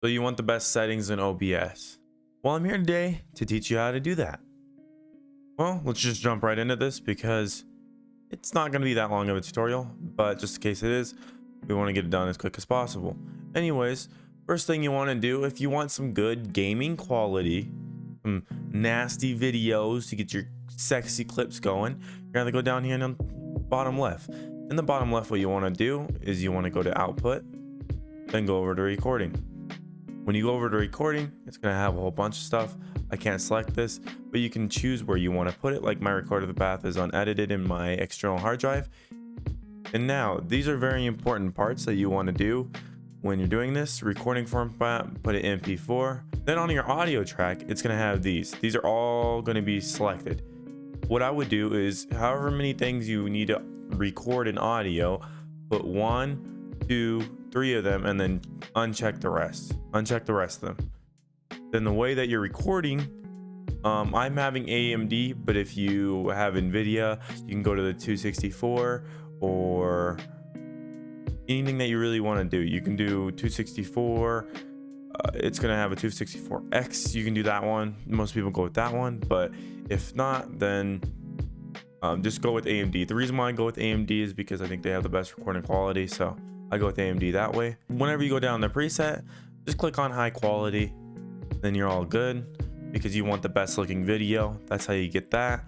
So you want the best settings in OBS. Well, I'm here today to teach you how to do that. Well, let's just jump right into this because it's not going to be that long of a tutorial, but just in case it is, we want to get it done as quick as possible. Anyways, first thing you want to do, if you want some good gaming quality, some nasty videos to get your sexy clips going, you're going to go down here in the bottom left. In the bottom left, what you want to do is you want to go to output, then go over to recording. When you go over to recording, it's going to have a whole bunch of stuff. I can't select this, but you can choose where you want to put it. Like my record of the path is unedited in my external hard drive. And now these are very important parts that you want to do when you're doing this. Recording format, put it in MP4. Then on your audio track, it's going to have these. These are all going to be selected. What I would do is however many things you need to record in audio, put 1, 2, 3 of them, and then uncheck the rest. Uncheck the rest of them. Then the way that you're recording, I'm having AMD, but if you have NVIDIA, you can go to the 264 or anything that you really want to do. You can do 264. It's going to have a 264X. You can do that one. Most people go with that one, but if not, then just go with AMD. The reason why I go with AMD is because I think they have the best recording quality, so I go with AMD that way. Whenever you go down the preset, just click on high quality, then you're all good because you want the best looking video. That's how you get that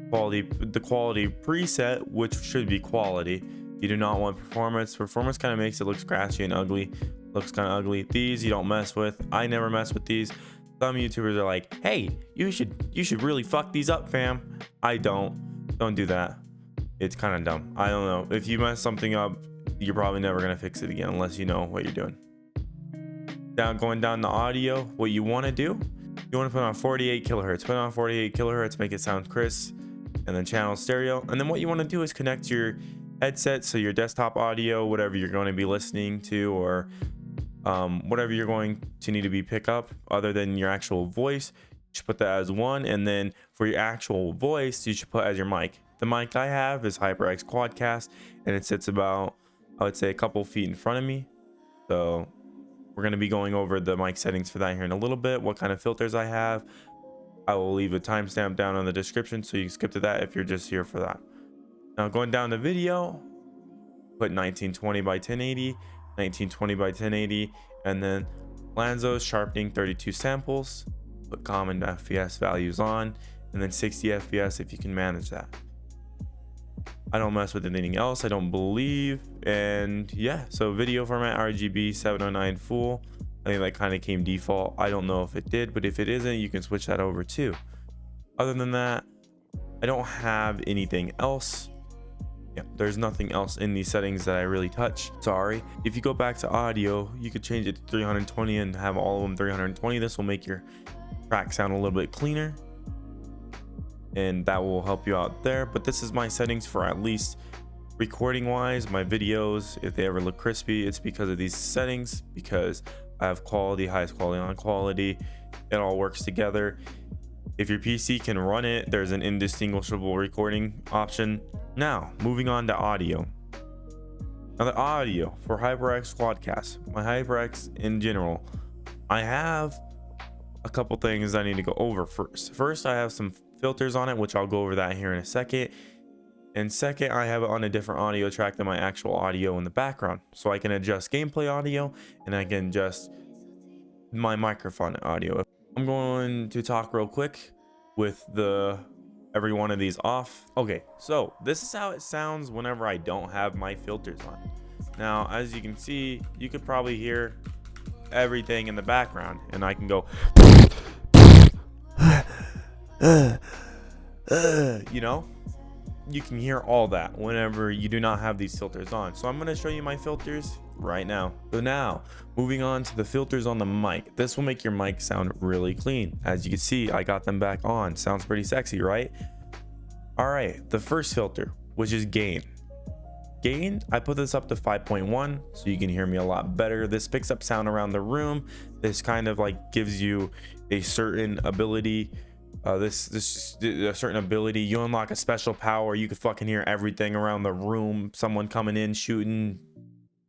quality. The quality preset, which should be quality. You do not want performance. Performance kind of makes it look scratchy and ugly. Looks kind of ugly. These you don't mess with. I never mess with these. Some YouTubers are like, hey, you should really fuck these up, fam. I don't do that. It's kind of dumb. I don't know, if you mess something up, you're probably never gonna fix it again unless you know what you're doing. Going down the audio, what you want to do, you want to put on 48 kilohertz. Put on 48 kilohertz, make it sound crisp, and then channel stereo. And then what you want to do is connect your headset, so your desktop audio, whatever you're going to be listening to, or whatever you're going to need to be pick up other than your actual voice, you should put that as 1. And then for your actual voice, you should put as your mic. The mic I have is HyperX Quadcast, and it sits about, I would say, a couple feet in front of me. So we're going to be going over the mic settings for that here in a little bit, what kind of filters I have. I will leave a timestamp down in the description, so you can skip to that if you're just here for that. Now going down to video, put 1920 by 1080, 1920 by 1080, and then Lanzo's sharpening 32 samples. Put common FPS values on, and then 60 FPS if you can manage that. I don't mess with anything else, I don't believe. And yeah, so video format RGB 709 full. I think that kind of came default. I don't know if it did, but if it isn't, you can switch that over too. Other than that, I don't have anything else. Yeah, there's nothing else in these settings that I really touch. Sorry. If you go back to audio, you could change it to 320 and have all of them 320. This will make your track sound a little bit cleaner, and that will help you out there. But this is my settings for at least recording wise. My videos, if they ever look crispy, it's because of these settings, because I have quality, highest quality on quality. It all works together. If your PC can run it, there's an indistinguishable recording option. Now moving on to audio. Now the audio for HyperX Quadcast, my HyperX in general, I have a couple things I need to go over first. First, I have some filters on it, which I'll go over that here in a second. And second, I have it on a different audio track than my actual audio in the background, so I can adjust gameplay audio and I can adjust my microphone audio. I'm going to talk real quick with every one of these off. Okay, so this is how it sounds whenever I don't have my filters on. Now, as you can see, you could probably hear everything in the background, and I can go you know, you can hear all that whenever you do not have these filters on. So I'm going to show you my filters right now. So now moving on to the filters on the mic. This will make your mic sound really clean. As you can see, I got them back on. Sounds pretty sexy, right? All right, the first filter, which is gain. I put this up to 5.1 so you can hear me a lot better. This picks up sound around the room. This kind of like gives you a certain ability. A certain ability. You unlock a special power. You could fucking hear everything around the room. Someone coming in, shooting,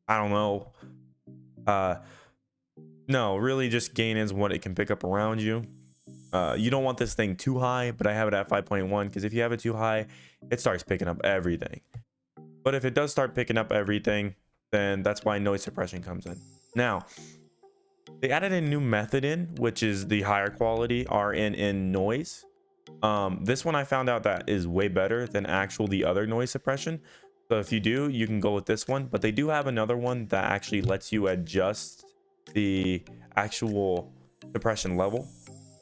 I don't know, No, really just gain is what it can pick up around you. You don't want this thing too high, but I have it at 5.1 because if you have it too high, it starts picking up everything. But if it does start picking up everything, then that's why noise suppression comes in. Now, they added a new method in, which is the higher quality RNN noise. This one I found out that is way better than the other noise suppression. So if you do, you can go with this one, but they do have another one that actually lets you adjust the actual suppression level.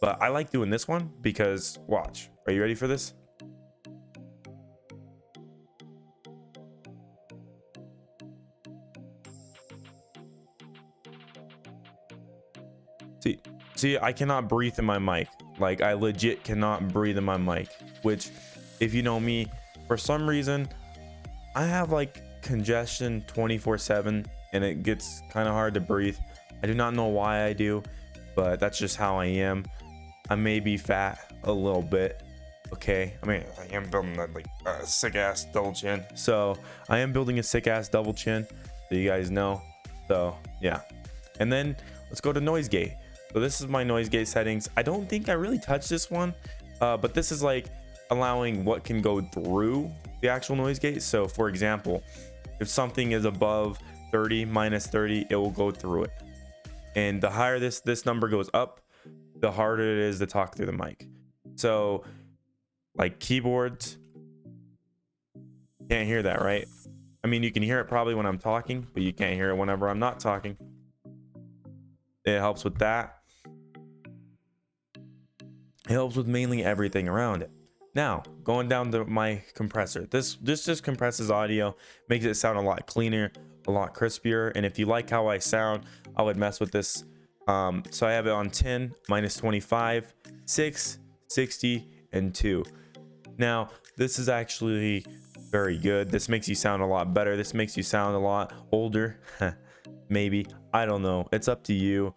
But I like doing this one because watch, are you ready for this? See, I cannot breathe in my mic. Like, I legit cannot breathe in my mic, which, if you know me, for some reason, I have like congestion 24/7 and it gets kind of hard to breathe. I do not know why I do, but that's just how I am. I may be fat a little bit. Okay, I mean, I am building that like sick ass double chin. So I am building a sick ass double chin, so you guys know. So yeah, and then let's go to noise gate. So this is my noise gate settings. I don't think I really touched this one, but this is like allowing what can go through the actual noise gate. So for example, if something is above 30 minus 30, it will go through it. And the higher this number goes up, the harder it is to talk through the mic. So like keyboards, can't hear that, right? I mean, you can hear it probably when I'm talking, but you can't hear it whenever I'm not talking. It helps with that. It helps with mainly everything around it. Now, going down to my compressor. This just compresses audio, makes it sound a lot cleaner, a lot crispier. And if you like how I sound, I would mess with this. So I have it on 10, minus 25, 6, 60, and 2. Now, this is actually very good. This makes you sound a lot better. This makes you sound a lot older. Maybe. I don't know. It's up to you.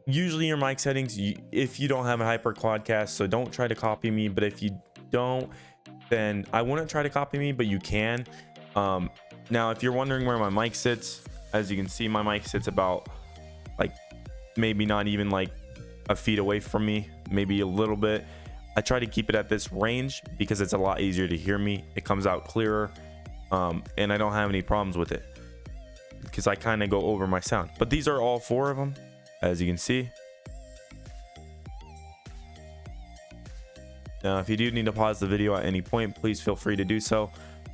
Usually your mic settings, if you don't have a hyper quadcast, so don't try to copy me. But if you don't, then I wouldn't try to copy me, but you can. Now, if you're wondering where my mic sits, as you can see, my mic sits about like maybe not even like a feet away from me, maybe a little bit. I try to keep it at this range because it's a lot easier to hear me. It comes out clearer, and I don't have any problems with it because I kind of go over my sound. But these are all 4 of them, as you can see. Now, if you do need to pause the video at any point, please feel free to do so,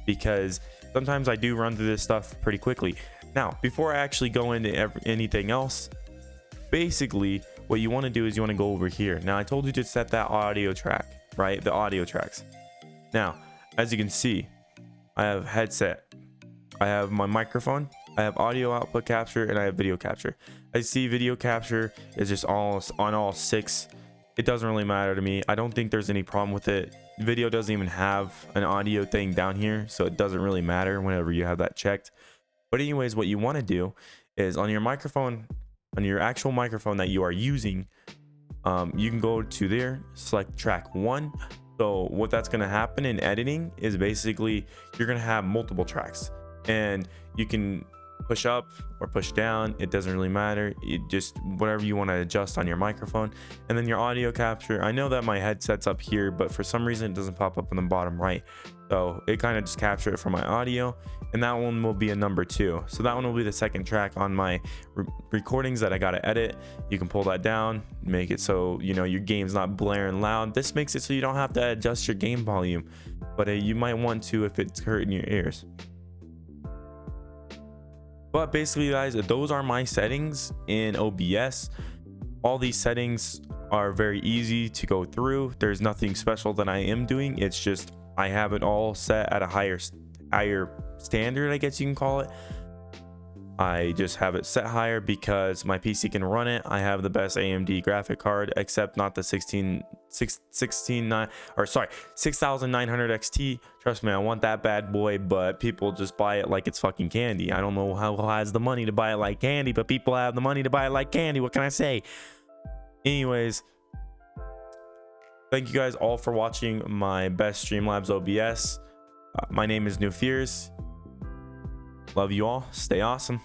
because sometimes I do run through this stuff pretty quickly. Now, before I actually go into anything else, basically what you want to do is you want to go over here. Now, I told you to set that audio track, right? The audio tracks. Now, as you can see, I have headset, I have my microphone, I have audio output capture, and I have video capture. I see video capture is just all on all 6. It doesn't really matter to me. I don't think there's any problem with it. Video doesn't even have an audio thing down here, so it doesn't really matter whenever you have that checked. But anyways, what you want to do is on your microphone, on your actual microphone that you are using, you can go to there, select track 1. So what that's going to happen in editing is basically you're going to have multiple tracks, and you can push up or push down. It doesn't really matter. It just whatever you want to adjust on your microphone. And then your audio capture, I know that my headset's up here, but for some reason it doesn't pop up in the bottom right, so it kind of just captured it from my audio, and that one will be a number 2. So that one will be the second track on my recordings that I got to edit. You can pull that down, make it so you know your game's not blaring loud. This makes it so you don't have to adjust your game volume, but you might want to if it's hurting your ears. But basically, guys, those are my settings in OBS. All these settings are very easy to go through. There's nothing special that I am doing. It's just I have it all set at a higher standard, I guess you can call it. I just have it set higher because my PC can run it. I have the best AMD graphic card, except not the 6900 XT. Trust me, I want that bad boy, but people just buy it like it's fucking candy. I don't know who has the money to buy it like candy, but people have the money to buy it like candy. What can I say? Anyways, thank you guys all for watching my best Streamlabs OBS. My name is New Fears. Love you all. Stay awesome.